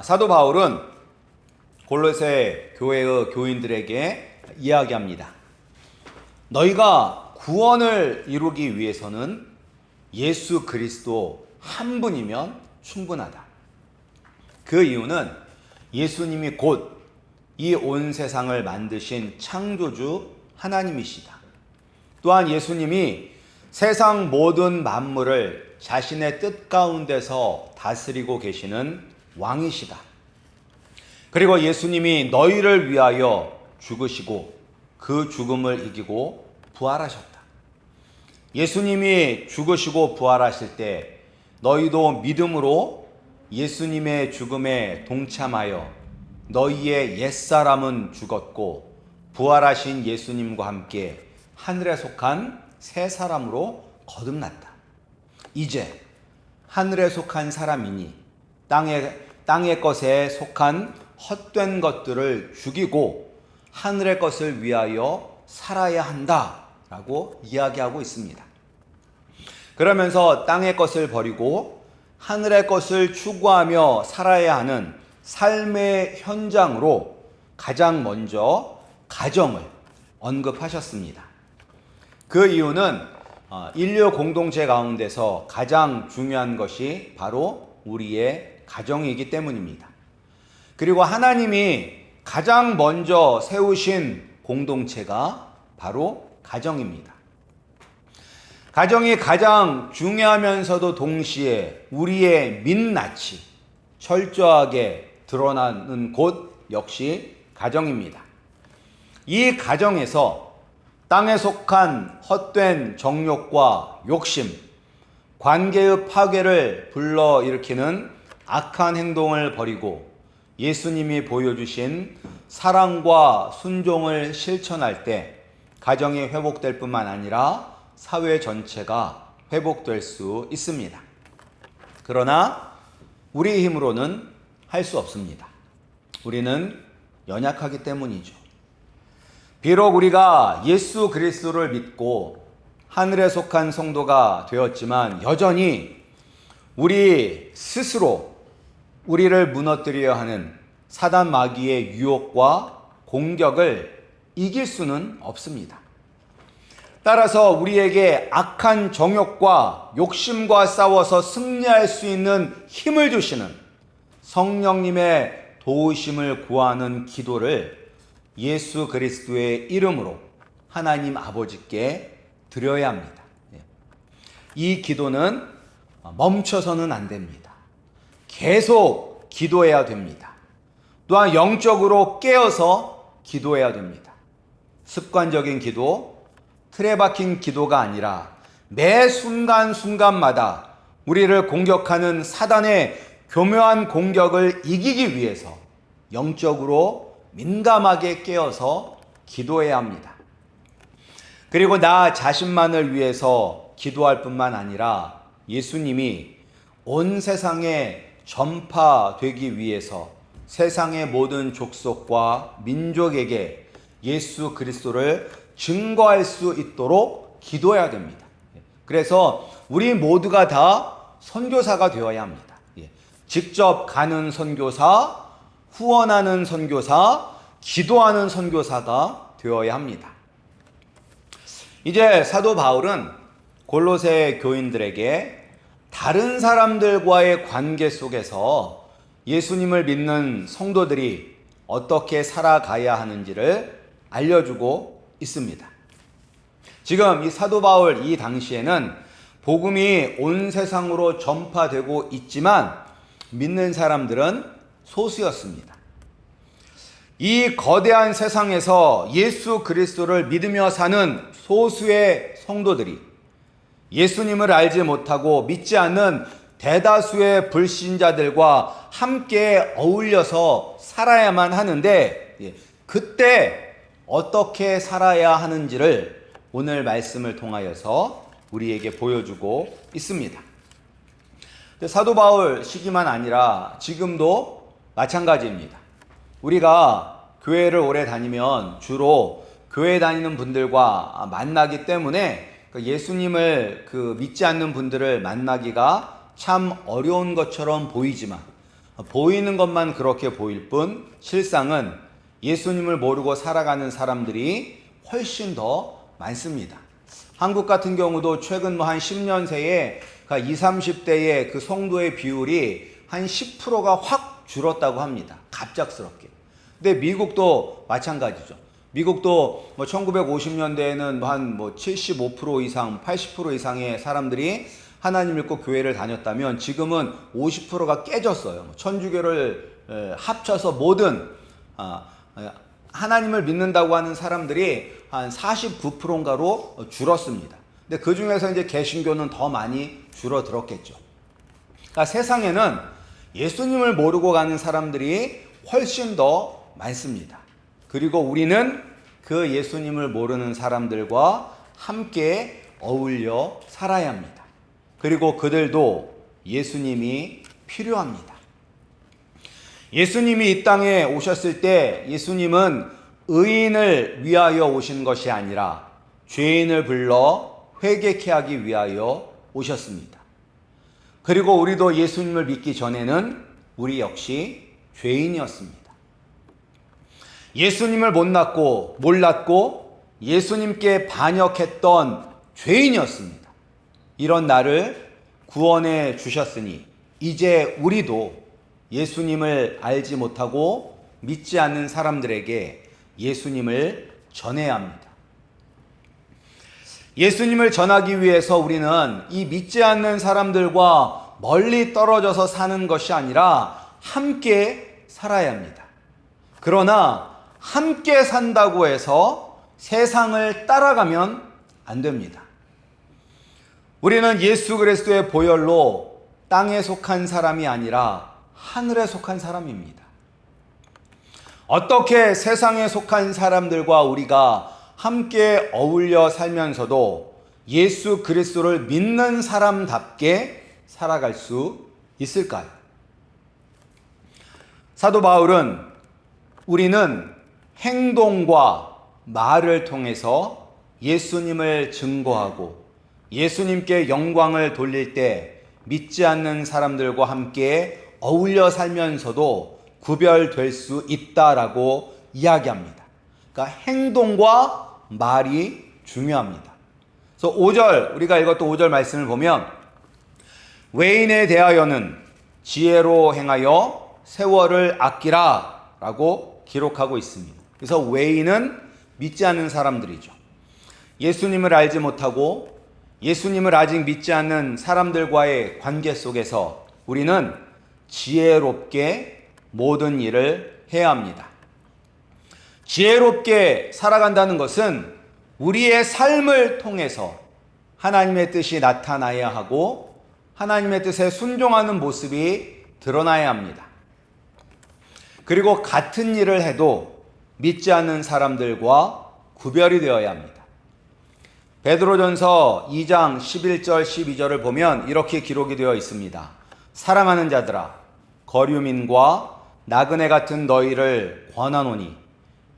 사도 바울은 골로새 교회의 교인들에게 이야기합니다. 너희가 구원을 이루기 위해서는 예수 그리스도 한 분이면 충분하다. 그 이유는 예수님이 곧 이 온 세상을 만드신 창조주 하나님이시다. 또한 예수님이 세상 모든 만물을 자신의 뜻 가운데서 다스리고 계시는 왕이시다. 그리고 예수님이 너희를 위하여 죽으시고 그 죽음을 이기고 부활하셨다. 예수님이 죽으시고 부활하실 때 너희도 믿음으로 예수님의 죽음에 동참하여 너희의 옛사람은 죽었고 부활하신 예수님과 함께 하늘에 속한 새 사람으로 거듭났다. 이제 하늘에 속한 사람이니 땅의 것에 속한 헛된 것들을 죽이고 하늘의 것을 위하여 살아야 한다라고 이야기하고 있습니다. 그러면서 땅의 것을 버리고 하늘의 것을 추구하며 살아야 하는 삶의 현장으로 가장 먼저 가정을 언급하셨습니다. 그 이유는 인류 공동체 가운데서 가장 중요한 것이 바로 우리의 가정이기 때문입니다. 그리고 하나님이 가장 먼저 세우신 공동체가 바로 가정입니다. 가정이 가장 중요하면서도 동시에 우리의 민낯이 철저하게 드러나는 곳 역시 가정입니다. 이 가정에서 땅에 속한 헛된 정욕과 욕심, 관계의 파괴를 불러일으키는 악한 행동을 버리고 예수님이 보여주신 사랑과 순종을 실천할 때 가정이 회복될 뿐만 아니라 사회 전체가 회복될 수 있습니다. 그러나 우리 힘으로는 할 수 없습니다. 우리는 연약하기 때문이죠. 비록 우리가 예수 그리스도를 믿고 하늘에 속한 성도가 되었지만 여전히 우리 스스로 우리를 무너뜨리려 하는 사단 마귀의 유혹과 공격을 이길 수는 없습니다. 따라서 우리에게 악한 정욕과 욕심과 싸워서 승리할 수 있는 힘을 주시는 성령님의 도우심을 구하는 기도를 예수 그리스도의 이름으로 하나님 아버지께 드려야 합니다. 이 기도는 멈춰서는 안 됩니다. 계속 기도해야 됩니다. 또한 영적으로 깨어서 기도해야 됩니다. 습관적인 기도, 틀에 박힌 기도가 아니라 매 순간순간마다 우리를 공격하는 사단의 교묘한 공격을 이기기 위해서 영적으로 민감하게 깨어서 기도해야 합니다. 그리고 나 자신만을 위해서 기도할 뿐만 아니라 예수님이 온 세상에 전파되기 위해서 세상의 모든 족속과 민족에게 예수 그리스도를 증거할 수 있도록 기도해야 됩니다. 그래서 우리 모두가 다 선교사가 되어야 합니다. 직접 가는 선교사, 후원하는 선교사, 기도하는 선교사가 되어야 합니다. 이제 사도 바울은 골로새 교인들에게 다른 사람들과의 관계 속에서 예수님을 믿는 성도들이 어떻게 살아가야 하는지를 알려주고 있습니다. 지금 이 사도 바울 이 당시에는 복음이 온 세상으로 전파되고 있지만 믿는 사람들은 소수였습니다. 이 거대한 세상에서 예수 그리스도를 믿으며 사는 소수의 성도들이 예수님을 알지 못하고 믿지 않는 대다수의 불신자들과 함께 어울려서 살아야만 하는데 그때 어떻게 살아야 하는지를 오늘 말씀을 통하여서 우리에게 보여주고 있습니다. 사도 바울 시기만 아니라 지금도 마찬가지입니다. 우리가 교회를 오래 다니면 주로 교회 다니는 분들과 만나기 때문에 예수님을 믿지 않는 분들을 만나기가 참 어려운 것처럼 보이지만 보이는 것만 그렇게 보일 뿐 실상은 예수님을 모르고 살아가는 사람들이 훨씬 더 많습니다. 한국 같은 경우도 최근 한 10년 새에 20, 30대의 그 성도의 비율이 한 10%가 확 줄었다고 합니다. 갑작스럽게. 근데 미국도 마찬가지죠. 미국도 1950년대에는 한 75% 이상, 80% 이상의 사람들이 하나님 믿고 교회를 다녔다면 지금은 50%가 깨졌어요. 천주교를 합쳐서 모든 하나님을 믿는다고 하는 사람들이 한 49%인가로 줄었습니다. 근데 그 중에서 이제 개신교는 더 많이 줄어들었겠죠. 그러니까 세상에는 예수님을 모르고 가는 사람들이 훨씬 더 많습니다. 그리고 우리는 그 예수님을 모르는 사람들과 함께 어울려 살아야 합니다. 그리고 그들도 예수님이 필요합니다. 예수님이 이 땅에 오셨을 때 예수님은 의인을 위하여 오신 것이 아니라 죄인을 불러 회개케 하기 위하여 오셨습니다. 그리고 우리도 예수님을 믿기 전에는 우리 역시 죄인이었습니다. 예수님을 몰랐고 예수님께 반역했던 죄인이었습니다. 이런 나를 구원해 주셨으니 이제 우리도 예수님을 알지 못하고 믿지 않는 사람들에게 예수님을 전해야 합니다. 예수님을 전하기 위해서 우리는 이 믿지 않는 사람들과 멀리 떨어져서 사는 것이 아니라 함께 살아야 합니다. 그러나 함께 산다고 해서 세상을 따라가면 안 됩니다. 우리는 예수 그리스도의 보혈로 땅에 속한 사람이 아니라 하늘에 속한 사람입니다. 어떻게 세상에 속한 사람들과 우리가 함께 어울려 살면서도 예수 그리스도를 믿는 사람답게 살아갈 수 있을까요? 사도 바울은 우리는 행동과 말을 통해서 예수님을 증거하고 예수님께 영광을 돌릴 때 믿지 않는 사람들과 함께 어울려 살면서도 구별될 수 있다라고 이야기합니다. 그러니까 행동과 말이 중요합니다. 그래서 5절, 우리가 읽었던 5절 말씀을 보면 외인에 대하여는 지혜로 행하여 세월을 아끼라 라고 기록하고 있습니다. 그래서 외인은 믿지 않는 사람들이죠. 예수님을 알지 못하고 예수님을 아직 믿지 않는 사람들과의 관계 속에서 우리는 지혜롭게 모든 일을 해야 합니다. 지혜롭게 살아간다는 것은 우리의 삶을 통해서 하나님의 뜻이 나타나야 하고 하나님의 뜻에 순종하는 모습이 드러나야 합니다. 그리고 같은 일을 해도 믿지 않는 사람들과 구별이 되어야 합니다. 베드로전서 2장 11절 12절을 보면 이렇게 기록이 되어 있습니다. 사랑하는 자들아, 거류민과 나그네 같은 너희를 권하노니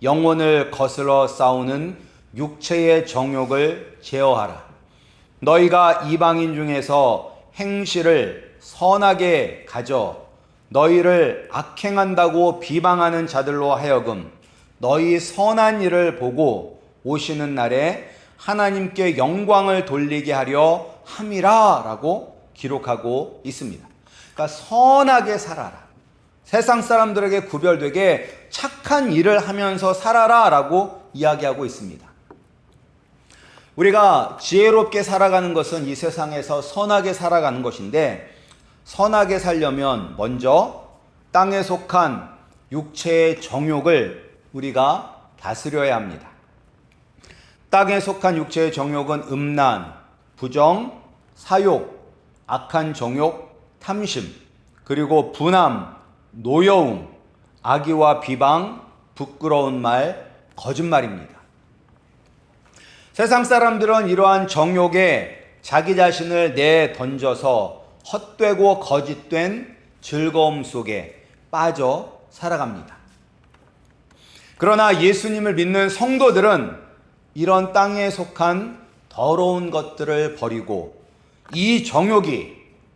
영혼을 거슬러 싸우는 육체의 정욕을 제어하라. 너희가 이방인 중에서 행실을 선하게 가져 너희를 악행한다고 비방하는 자들로 하여금 너희 선한 일을 보고 오시는 날에 하나님께 영광을 돌리게 하려 함이라 라고 기록하고 있습니다. 그러니까 선하게 살아라. 세상 사람들에게 구별되게 착한 일을 하면서 살아라 라고 이야기하고 있습니다. 우리가 지혜롭게 살아가는 것은 이 세상에서 선하게 살아가는 것인데 선하게 살려면 먼저 땅에 속한 육체의 정욕을 우리가 다스려야 합니다. 땅에 속한 육체의 정욕은 음란, 부정, 사욕, 악한 정욕, 탐심, 그리고 분함, 노여움, 악의와 비방, 부끄러운 말, 거짓말입니다. 세상 사람들은 이러한 정욕에 자기 자신을 내던져서 헛되고 거짓된 즐거움 속에 빠져 살아갑니다. 그러나 예수님을 믿는 성도들은 이런 땅에 속한 더러운 것들을 버리고 이 정욕이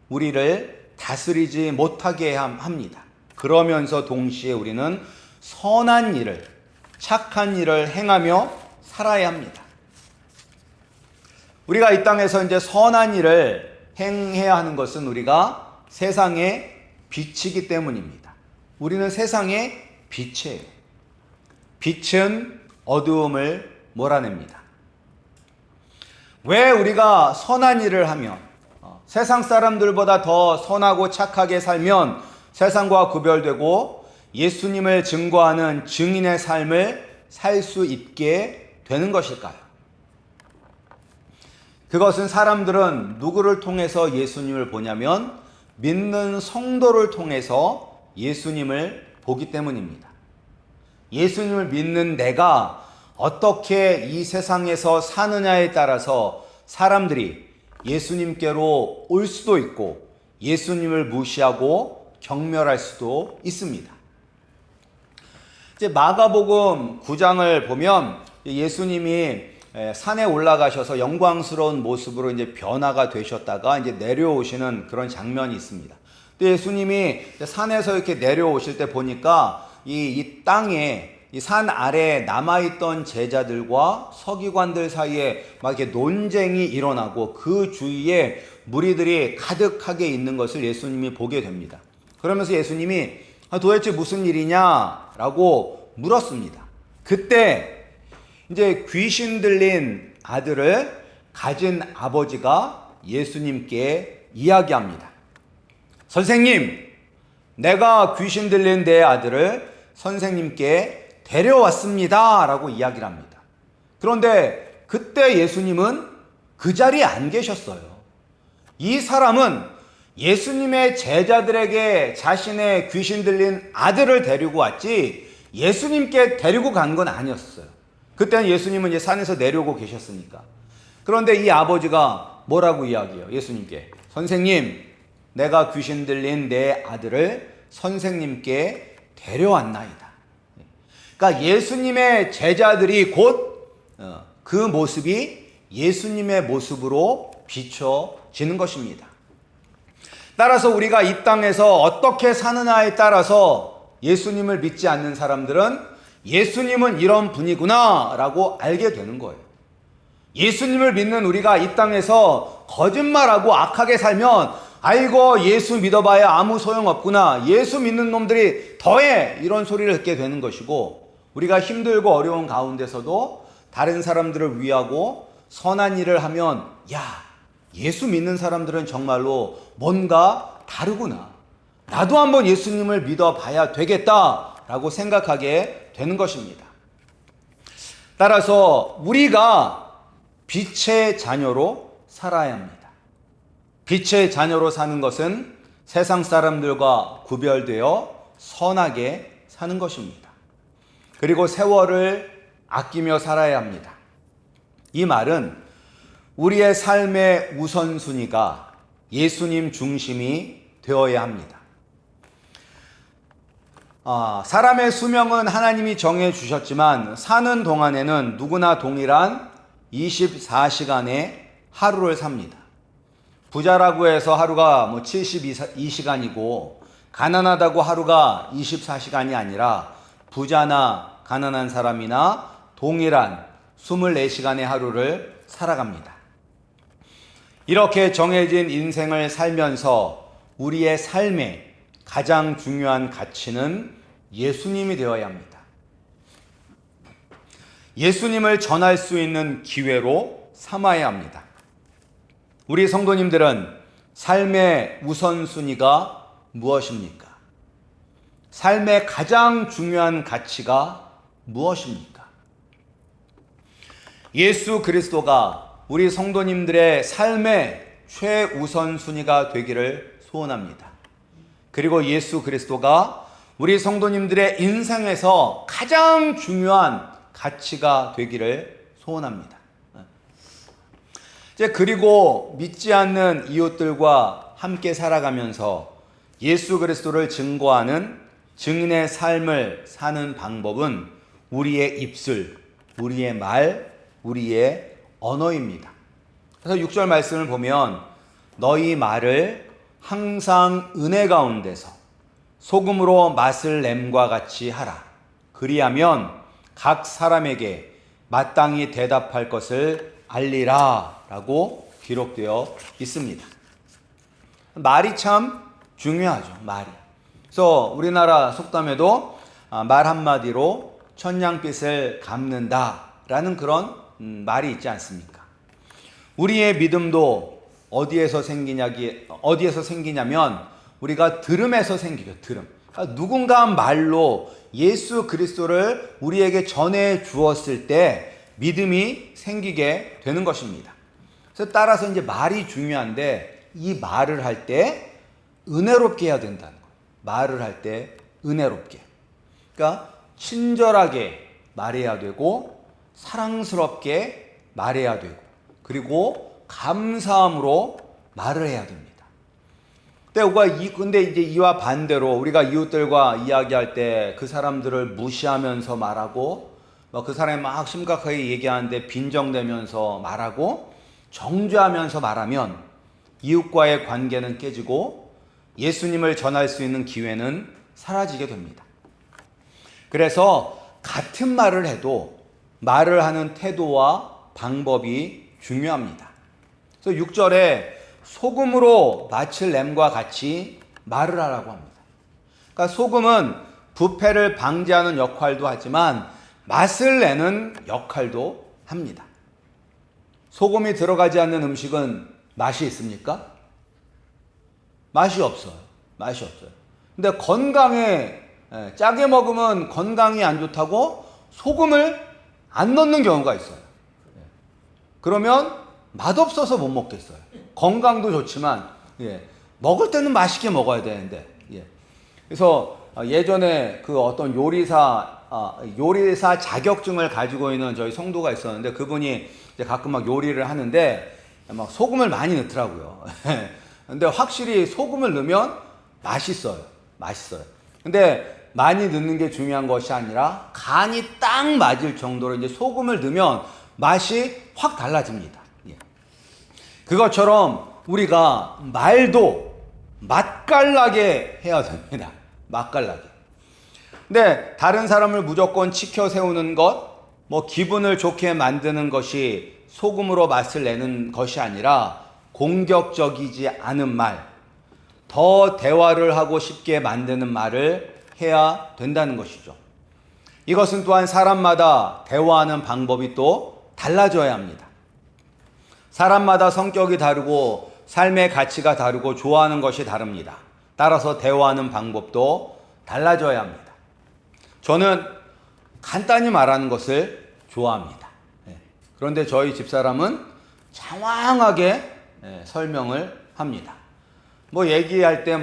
우리를 다스리지 못하게 합니다. 그러면서 동시에 우리는 선한 일을, 착한 일을 행하며 살아야 합니다. 우리가 이 땅에서 이제 선한 일을 행해야 하는 것은 우리가 세상의 빛이기 때문입니다. 우리는 세상의 빛이에요. 빛은 어두움을 몰아냅니다. 왜 우리가 선한 일을 하면, 세상 사람들보다 더 선하고 착하게 살면 세상과 구별되고 예수님을 증거하는 증인의 삶을 살 수 있게 되는 것일까요? 그것은 사람들은 누구를 통해서 예수님을 보냐면 믿는 성도를 통해서 예수님을 보기 때문입니다. 예수님을 믿는 내가 어떻게 이 세상에서 사느냐에 따라서 사람들이 예수님께로 올 수도 있고 예수님을 무시하고 경멸할 수도 있습니다. 이제 마가복음 9장을 보면 예수님이 산에 올라가셔서 영광스러운 모습으로 이제 변화가 되셨다가 이제 내려오시는 그런 장면이 있습니다. 근데 예수님이 산에서 이렇게 내려오실 때 보니까 이 땅에 이 산 아래에 남아있던 제자들과 서기관들 사이에 막 이렇게 논쟁이 일어나고 그 주위에 무리들이 가득하게 있는 것을 예수님이 보게 됩니다. 그러면서 예수님이 도대체 무슨 일이냐라고 물었습니다. 그때 이제 귀신 들린 아들을 가진 아버지가 예수님께 이야기합니다. 선생님, 내가 귀신 들린 내 아들을 선생님께 데려왔습니다 라고 이야기를 합니다. 그런데 그때 예수님은 그 자리에 안 계셨어요. 이 사람은 예수님의 제자들에게 자신의 귀신 들린 아들을 데리고 왔지 예수님께 데리고 간 건 아니었어요. 그때는 예수님은 이제 산에서 내려오고 계셨으니까. 그런데 이 아버지가 뭐라고 이야기해요? 예수님께. 선생님, 내가 귀신 들린 내 아들을 선생님께 데려왔나이다. 그러니까 예수님의 제자들이 곧 그 모습이 예수님의 모습으로 비춰지는 것입니다. 따라서 우리가 이 땅에서 어떻게 사느냐에 따라서 예수님을 믿지 않는 사람들은 예수님은 이런 분이구나 라고 알게 되는 거예요. 예수님을 믿는 우리가 이 땅에서 거짓말하고 악하게 살면 아이고 예수 믿어봐야 아무 소용없구나, 예수 믿는 놈들이 더해, 이런 소리를 듣게 되는 것이고, 우리가 힘들고 어려운 가운데서도 다른 사람들을 위하고 선한 일을 하면 야, 예수 믿는 사람들은 정말로 뭔가 다르구나, 나도 한번 예수님을 믿어봐야 되겠다라고 생각하게 되는 것입니다. 따라서 우리가 빛의 자녀로 살아야 합니다. 빛의 자녀로 사는 것은 세상 사람들과 구별되어 선하게 사는 것입니다. 그리고 세월을 아끼며 살아야 합니다. 이 말은 우리의 삶의 우선순위가 예수님 중심이 되어야 합니다. 사람의 수명은 하나님이 정해 주셨지만 사는 동안에는 누구나 동일한 24시간의 하루를 삽니다. 부자라고 해서 하루가 72시간이고 가난하다고 하루가 24시간이 아니라 부자나 가난한 사람이나 동일한 24시간의 하루를 살아갑니다. 이렇게 정해진 인생을 살면서 우리의 삶의 가장 중요한 가치는 예수님이 되어야 합니다. 예수님을 전할 수 있는 기회로 삼아야 합니다. 우리 성도님들은 삶의 우선순위가 무엇입니까? 삶의 가장 중요한 가치가 무엇입니까? 예수 그리스도가 우리 성도님들의 삶의 최우선순위가 되기를 소원합니다. 그리고 예수 그리스도가 우리 성도님들의 인생에서 가장 중요한 가치가 되기를 소원합니다. 그리고 믿지 않는 이웃들과 함께 살아가면서 예수 그리스도를 증거하는 증인의 삶을 사는 방법은 우리의 입술, 우리의 말, 우리의 언어입니다. 그래서 6절 말씀을 보면 너희 말을 항상 은혜 가운데서 소금으로 맛을 냄과 같이 하라. 그리하면 각 사람에게 마땅히 대답할 것을 알리라 라고 기록되어 있습니다. 말이 참 중요하죠. 말이. 그래서 우리나라 속담에도 말 한마디로 천냥빚을 갚는다 라는 그런 말이 있지 않습니까? 우리의 믿음도 어디에서 생기냐면 우리가 들음에서 생기죠. 들음. 그러니까 누군가 말로 예수 그리스도를 우리에게 전해 주었을 때 믿음이 생기게 되는 것입니다. 그래서 따라서 이제 말이 중요한데 이 말을 할 때 은혜롭게 해야 된다는 거예요. 말을 할 때 은혜롭게. 그러니까 친절하게 말해야 되고 사랑스럽게 말해야 되고 그리고 감사함으로 말을 해야 됩니다. 근데 이제 이와 반대로 우리가 이웃들과 이야기할 때 그 사람들을 무시하면서 말하고 그 사람이 막 심각하게 얘기하는데 빈정대면서 말하고 정죄하면서 말하면 이웃과의 관계는 깨지고 예수님을 전할 수 있는 기회는 사라지게 됩니다. 그래서 같은 말을 해도 말을 하는 태도와 방법이 중요합니다. 그래서 6절에 소금으로 맛을 냄과 같이 말을 하라고 합니다. 그러니까 소금은 부패를 방지하는 역할도 하지만 맛을 내는 역할도 합니다. 소금이 들어가지 않는 음식은 맛이 있습니까? 맛이 없어요. 맛이 없어요. 근데 짜게 먹으면 건강이 안 좋다고 소금을 안 넣는 경우가 있어요. 그러면 맛없어서 못 먹겠어요. 건강도 좋지만 먹을 때는 맛있게 먹어야 되는데 그래서 예전에 그 어떤 요리사 자격증을 가지고 있는 저희 성도가 있었는데 그분이 이제 가끔 막 요리를 하는데 막 소금을 많이 넣더라고요. 근데 확실히 소금을 넣으면 맛있어요. 근데 많이 넣는 게 중요한 것이 아니라 간이 딱 맞을 정도로 이제 소금을 넣으면 맛이 확 달라집니다. 그것처럼 우리가 말도 맛깔나게 해야 됩니다. 맛깔나게. 근데 다른 사람을 무조건 치켜 세우는 것, 기분을 좋게 만드는 것이 소금으로 맛을 내는 것이 아니라 공격적이지 않은 말, 더 대화를 하고 싶게 만드는 말을 해야 된다는 것이죠. 이것은 또한 사람마다 대화하는 방법이 또 달라져야 합니다. 사람마다 성격이 다르고 삶의 가치가 다르고 좋아하는 것이 다릅니다. 따라서 대화하는 방법도 달라져야 합니다. 저는 간단히 말하는 것을 좋아합니다. 그런데 저희 집사람은 장황하게 설명을 합니다. 얘기할 때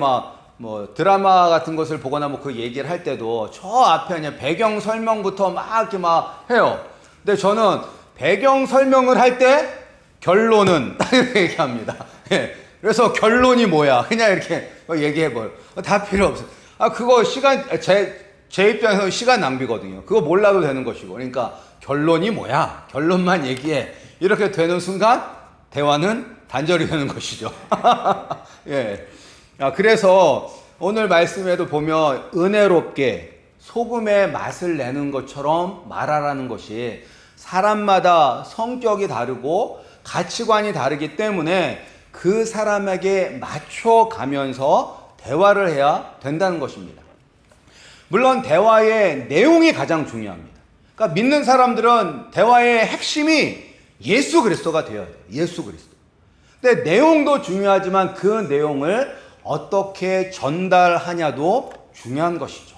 드라마 같은 것을 보거나 그 얘기를 할 때도 저 앞에 그냥 배경 설명부터 이렇게 해요. 근데 저는 배경 설명을 할 때 결론은 이렇게 얘기합니다. 그래서 결론이 뭐야? 그냥 이렇게 얘기해버려. 다 필요 없어. 그거 제 입장에서 시간 낭비거든요. 그거 몰라도 되는 것이고. 그러니까 결론이 뭐야? 결론만 얘기해. 이렇게 되는 순간 대화는 단절이 되는 것이죠. 그래서 오늘 말씀에도 보면 은혜롭게 소금의 맛을 내는 것처럼 말하라는 것이 사람마다 성격이 다르고 가치관이 다르기 때문에 그 사람에게 맞춰가면서 대화를 해야 된다는 것입니다. 물론 대화의 내용이 가장 중요합니다. 그러니까 믿는 사람들은 대화의 핵심이 예수 그리스도가 되어야 돼요. 예수 그리스도. 근데 내용도 중요하지만 그 내용을 어떻게 전달하냐도 중요한 것이죠.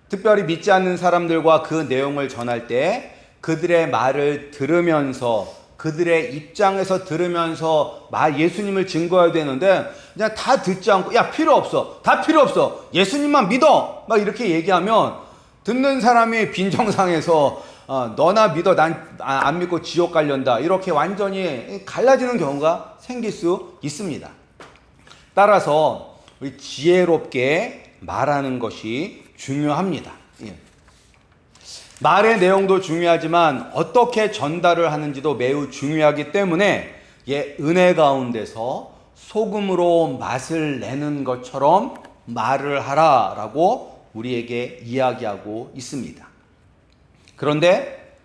특별히 믿지 않는 사람들과 그 내용을 전할 때 그들의 말을 들으면서 그들의 입장에서 들으면서 예수님을 증거해야 되는데 그냥 다 듣지 않고 필요 없어. 다 필요 없어. 예수님만 믿어. 이렇게 얘기하면 듣는 사람이 빈정상해서 너나 믿어. 난 안 믿고 지옥 갈련다. 이렇게 완전히 갈라지는 경우가 생길 수 있습니다. 따라서 우리 지혜롭게 말하는 것이 중요합니다. 말의 내용도 중요하지만 어떻게 전달을 하는지도 매우 중요하기 때문에 은혜 가운데서 소금으로 맛을 내는 것처럼 말을 하라라고 우리에게 이야기하고 있습니다. 그런데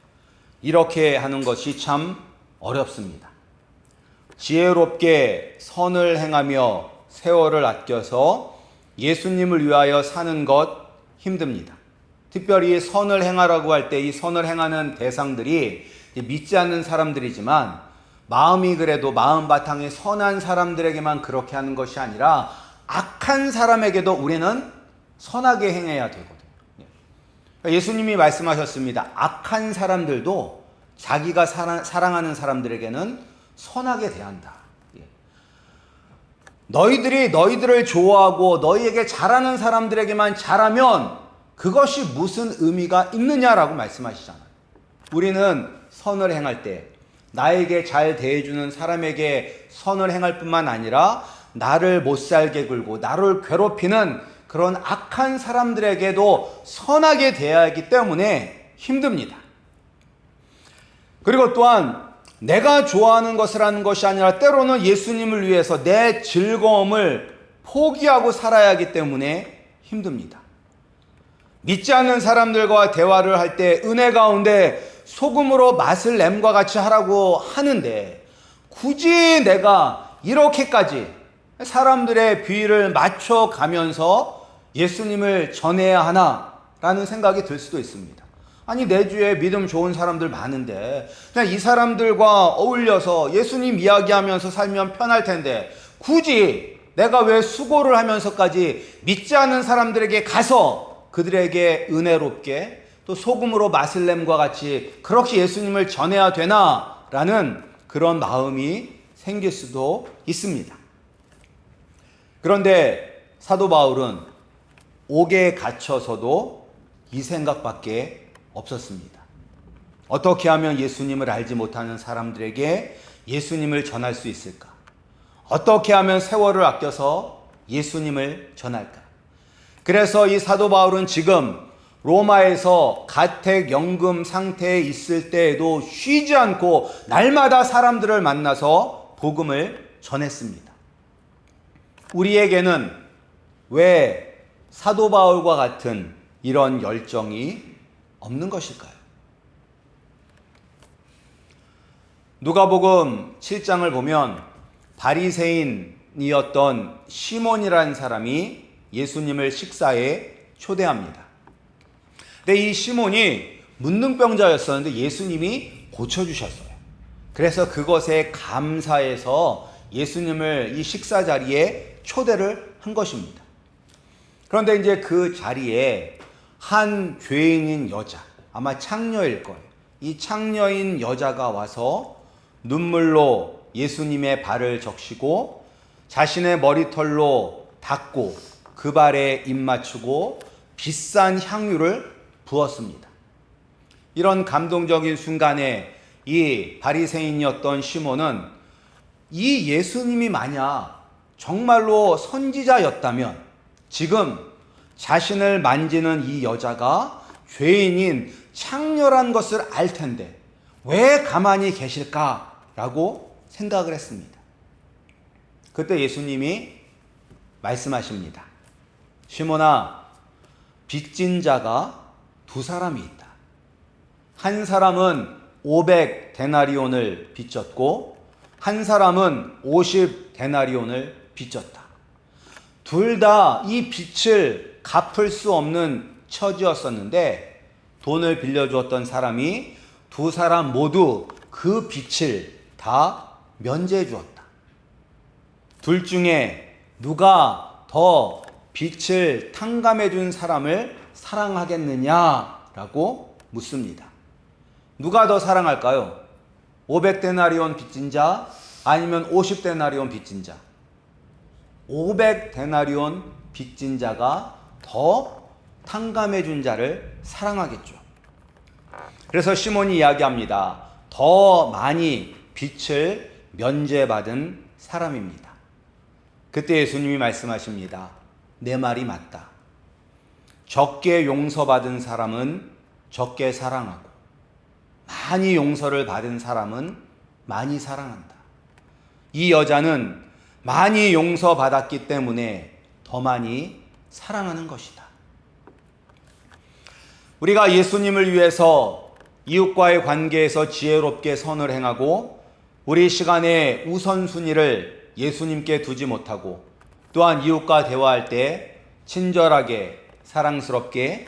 이렇게 하는 것이 참 어렵습니다. 지혜롭게 선을 행하며 세월을 아껴서 예수님을 위하여 사는 것 힘듭니다. 특별히 선을 행하라고 할 때 이 선을 행하는 대상들이 믿지 않는 사람들이지만 마음이 그래도 마음바탕이 선한 사람들에게만 그렇게 하는 것이 아니라 악한 사람에게도 우리는 선하게 행해야 되거든요. 예수님이 말씀하셨습니다. 악한 사람들도 자기가 사랑하는 사람들에게는 선하게 대한다. 너희들이 너희들을 좋아하고 너희에게 잘하는 사람들에게만 잘하면 그것이 무슨 의미가 있느냐라고 말씀하시잖아요. 우리는 선을 행할 때 나에게 잘 대해주는 사람에게 선을 행할 뿐만 아니라 나를 못살게 굴고 나를 괴롭히는 그런 악한 사람들에게도 선하게 대해야 하기 때문에 힘듭니다. 그리고 또한 내가 좋아하는 것을 하는 것이 아니라 때로는 예수님을 위해서 내 즐거움을 포기하고 살아야 하기 때문에 힘듭니다. 믿지 않는 사람들과 대화를 할 때 은혜 가운데 소금으로 맛을 냄과 같이 하라고 하는데 굳이 내가 이렇게까지 사람들의 비위를 맞춰가면서 예수님을 전해야 하나라는 생각이 들 수도 있습니다. 아니 내 주위에 믿음 좋은 사람들 많은데 그냥 이 사람들과 어울려서 예수님 이야기하면서 살면 편할 텐데 굳이 내가 왜 수고를 하면서까지 믿지 않는 사람들에게 가서 그들에게 은혜롭게 또 소금으로 맛을 냄과 같이 그렇게 예수님을 전해야 되나라는 그런 마음이 생길 수도 있습니다. 그런데 사도 바울은 옥에 갇혀서도 이 생각밖에 없었습니다. 어떻게 하면 예수님을 알지 못하는 사람들에게 예수님을 전할 수 있을까? 어떻게 하면 세월을 아껴서 예수님을 전할까? 그래서 이 사도 바울은 지금 로마에서 가택연금 상태에 있을 때에도 쉬지 않고 날마다 사람들을 만나서 복음을 전했습니다. 우리에게는 왜 사도 바울과 같은 이런 열정이 없는 것일까요? 누가복음 7장을 보면 바리새인이었던 시몬이라는 사람이 예수님을 식사에 초대합니다. 근데 이 시몬이 문둥병자였었는데 예수님이 고쳐주셨어요. 그래서 그것에 감사해서 예수님을 이 식사 자리에 초대를 한 것입니다. 그런데 이제 그 자리에 한 죄인인 여자, 아마 창녀일 거예요. 이 창녀인 여자가 와서 눈물로 예수님의 발을 적시고 자신의 머리털로 닦고 그 발에 입 맞추고 비싼 향유를 부었습니다. 이런 감동적인 순간에 이 바리새인이었던 시몬은 이 예수님이 만약 정말로 선지자였다면 지금 자신을 만지는 이 여자가 죄인인 창녀란 것을 알 텐데 왜 가만히 계실까라고 생각을 했습니다. 그때 예수님이 말씀하십니다. 시몬아, 빚진 자가 두 사람이 있다. 한 사람은 500데나리온을 빚졌고 한 사람은 50데나리온을 빚졌다. 둘 다 이 빚을 갚을 수 없는 처지였었는데 돈을 빌려주었던 사람이 두 사람 모두 그 빚을 다 면제해 주었다. 둘 중에 누가 더 빚을 탕감해 준 사람을 사랑하겠느냐라고 묻습니다. 누가 더 사랑할까요? 500데나리온 빚진 자 아니면 50데나리온 빚진 자? 500데나리온 빚진 자가 더 탕감해 준 자를 사랑하겠죠. 그래서 시몬이 이야기합니다. 더 많이 빚을 면제받은 사람입니다. 그때 예수님이 말씀하십니다. 내 말이 맞다. 적게 용서받은 사람은 적게 사랑하고 많이 용서를 받은 사람은 많이 사랑한다. 이 여자는 많이 용서받았기 때문에 더 많이 사랑하는 것이다. 우리가 예수님을 위해서 이웃과의 관계에서 지혜롭게 선을 행하고 우리 시간의 우선순위를 예수님께 두지 못하고 또한 이웃과 대화할 때 친절하게 사랑스럽게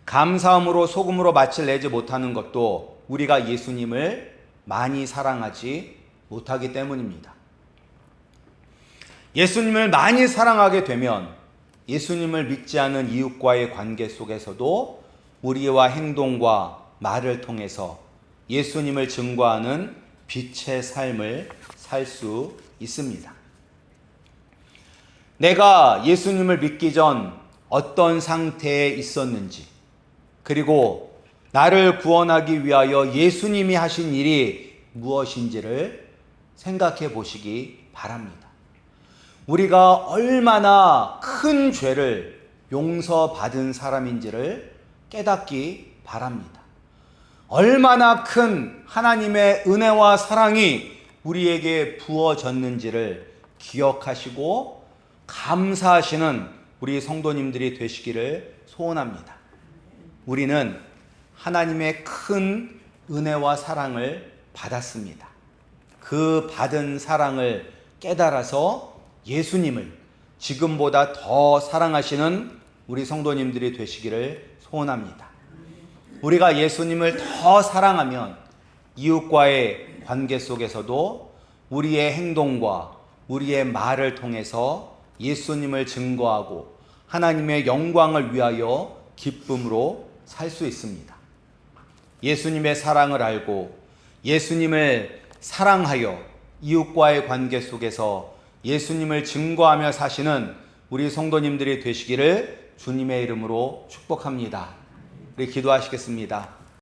감사함으로 소금으로 맛을 내지 못하는 것도 우리가 예수님을 많이 사랑하지 못하기 때문입니다. 예수님을 많이 사랑하게 되면 예수님을 믿지 않은 이웃과의 관계 속에서도 우리와 행동과 말을 통해서 예수님을 증거하는 빛의 삶을 살 수 있습니다. 내가 예수님을 믿기 전 어떤 상태에 있었는지, 그리고 나를 구원하기 위하여 예수님이 하신 일이 무엇인지를 생각해 보시기 바랍니다. 우리가 얼마나 큰 죄를 용서받은 사람인지를 깨닫기 바랍니다. 얼마나 큰 하나님의 은혜와 사랑이 우리에게 부어졌는지를 기억하시고 감사하시는 우리 성도님들이 되시기를 소원합니다. 우리는 하나님의 큰 은혜와 사랑을 받았습니다. 그 받은 사랑을 깨달아서 예수님을 지금보다 더 사랑하시는 우리 성도님들이 되시기를 소원합니다. 우리가 예수님을 더 사랑하면 이웃과의 관계 속에서도 우리의 행동과 우리의 말을 통해서 예수님을 증거하고 하나님의 영광을 위하여 기쁨으로 살 수 있습니다. 예수님의 사랑을 알고 예수님을 사랑하여 이웃과의 관계 속에서 예수님을 증거하며 사시는 우리 성도님들이 되시기를 주님의 이름으로 축복합니다. 우리 기도하시겠습니다.